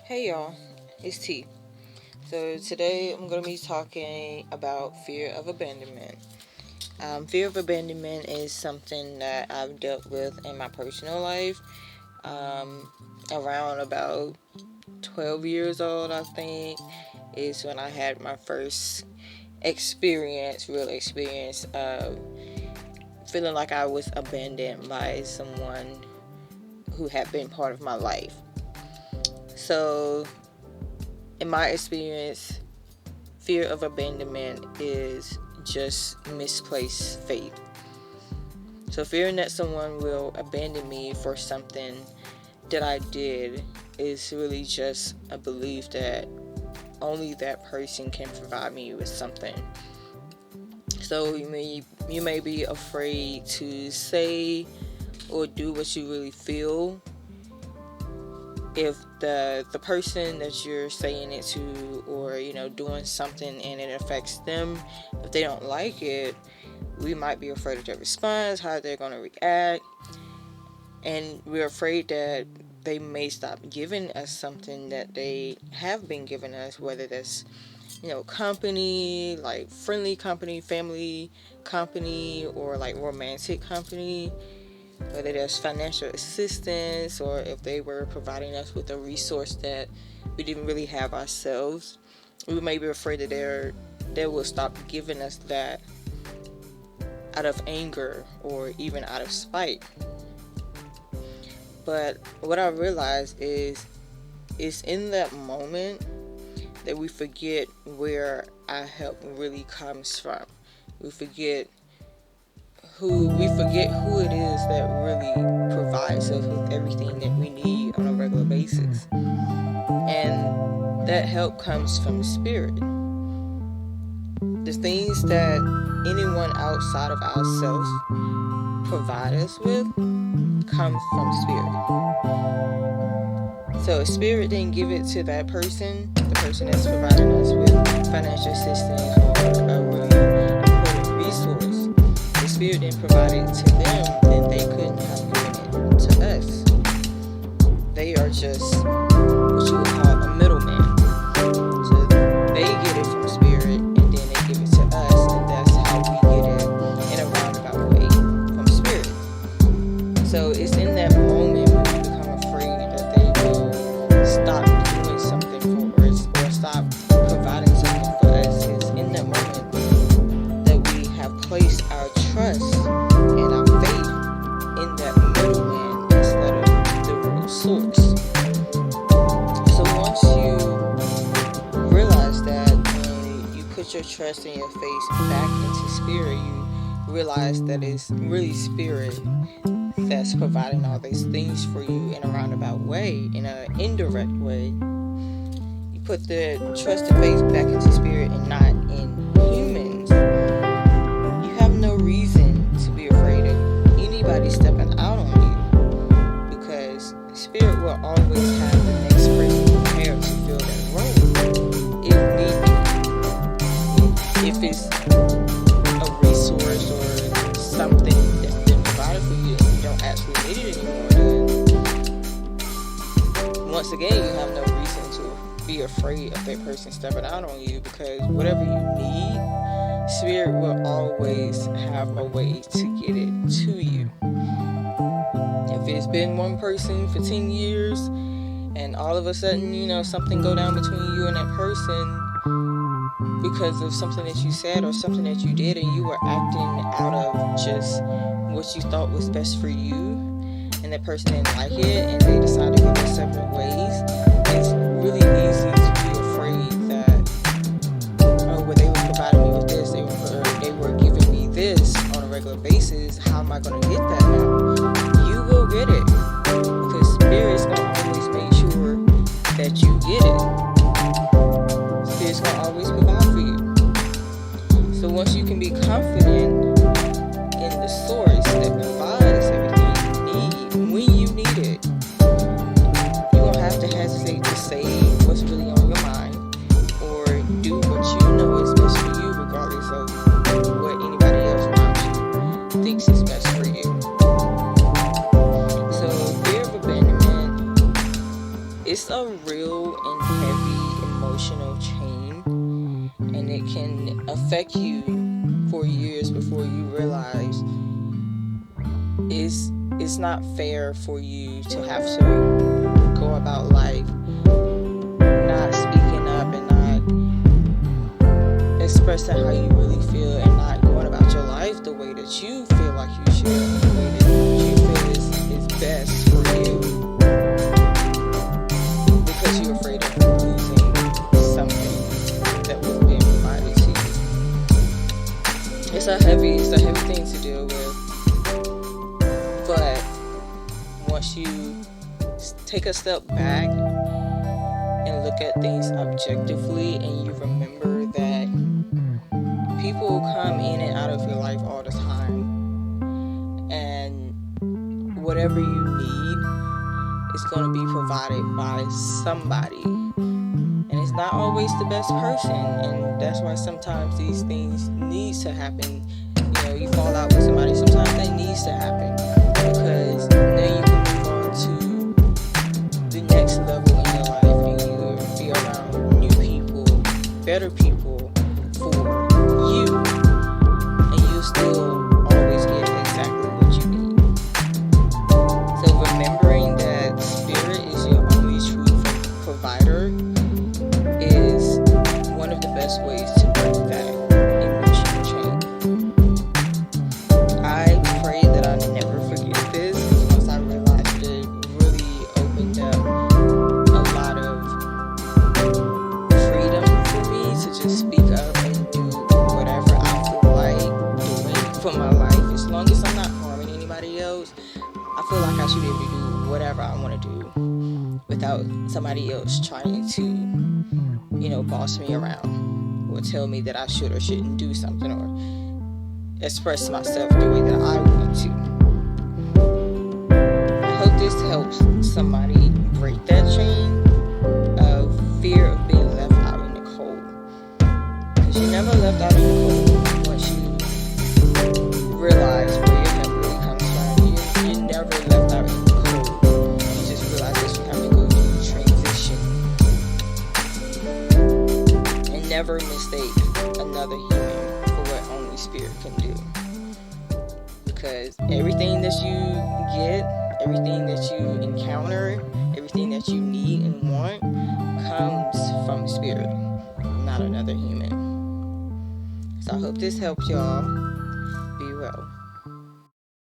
Hey y'all, it's T. So today I'm going to be talking about fear of abandonment. Fear of abandonment is something that I've dealt with in my personal life. Around about 12 years old, I think, is when I had my first real experience of feeling like I was abandoned by someone who had been part of my life. So, in my experience, fear of abandonment is just misplaced faith. So, fearing that someone will abandon me for something that I did is really just a belief that only that person can provide me with something. So, you may be afraid to say or do what you really feel if the person that you're saying it to, or doing something and it affects them, if they don't like it, we might be afraid of their response, how they're going to react, and we're afraid that they may stop giving us something that they have been giving us, whether that's company, like friendly company, family company, or like romantic company, whether there's financial assistance, or if they were providing us with a resource that we didn't really have ourselves. We may be afraid that they will stop giving us that out of anger or even out of spite. But what I realized is it's in that moment that we forget where our help really comes from. We forget who it is that really provides us with everything that we need on a regular basis. And that help comes from spirit. The things that anyone outside of ourselves provide us with comes from spirit. So if spirit didn't give it to that person, the person that's providing us with financial assistance or a really important resource, the spirit didn't provide it to them, then they couldn't have given it to us. They are just what you would call a middleman. So they get it from spirit, and then they give it to us, and that's how we get it in a roundabout way from spirit. So it's in that moment when we become afraid that they will stop doing something for us or stop providing something for us. It's in that moment that we have placed our trust and our faith in that middleman instead of the real source. So once you realize that, and you put your trust and your faith back into spirit, you realize that it's really spirit that's providing all these things for you in a roundabout way, in an indirect way. You put the trust and faith back into spirit and not in humans. You have no reason to be afraid of anybody stepping out on you, because spirit will always have the next person prepared to fill that role if need be. If it's a resource or something that's been provided for you and you don't actually need it anymore, then once again you have no reason to be afraid of that person stepping out on you, because whatever you need, spirit will always have a way to get it to you. If it's been one person for 10 years and all of a sudden, something go down between you and that person because of something that you said or something that you did, and you were acting out of just what you thought was best for you, and that person didn't like it and they decided to go their separate ways, it's really easy to be afraid that, well, they were providing me with this, they were giving me this on a regular basis, how am I going to get that now? You will get it, because spirit's going to always make sure that you get it. Spirit's going to always provide for you. So once you can be confident in the source that provides everything you need when you need it, you won't have to hesitate to say what's really on your mind or do what you know is best for you, regardless of what anybody else around you thinks is best for you. So fear of abandonment it's a real and heavy emotional chain, and it can affect you for years before you realize it's not fair for you to have to go about life not speaking up and not expressing how you really feel and not going about your life the way that you feel like you should, the way that you feel is best for you, because you're afraid of losing something that was being provided to you. It's a heavy thing to deal with. But once you take a step back and look at things objectively, and you remember that people come in and out of your life all the time, and whatever you need is going to be provided by somebody, and it's not always the best person, and that's why sometimes these things need to happen. You fall out with somebody, sometimes that needs to happen, because then you can move on to the next level in your life, and you will be around new people, better people for you, and you'll still always get exactly what you need. So remembering that spirit is your only true provider is one of the best ways to break that emotional chain. I pray that I never forget this, because I realized it really opened up a lot of freedom for me to just speak up and do whatever I feel like doing for my life. As long as I'm not harming anybody else, I feel like I should be able to do whatever I want to do without somebody else trying to, boss me around or tell me that I should or shouldn't do something, or express myself the way that I want to. I hope this helps somebody break that chain of fear of being left out in the cold. Because you're never left out in the cold once you realize where your help really comes from. You're never left out in the cold. You just realize that you have to go through the transition. And never mistake another human for what only spirit can do. Because everything that you get, everything that you encounter, everything that you need and want comes from spirit, not another human. So I hope this helps y'all. Be well.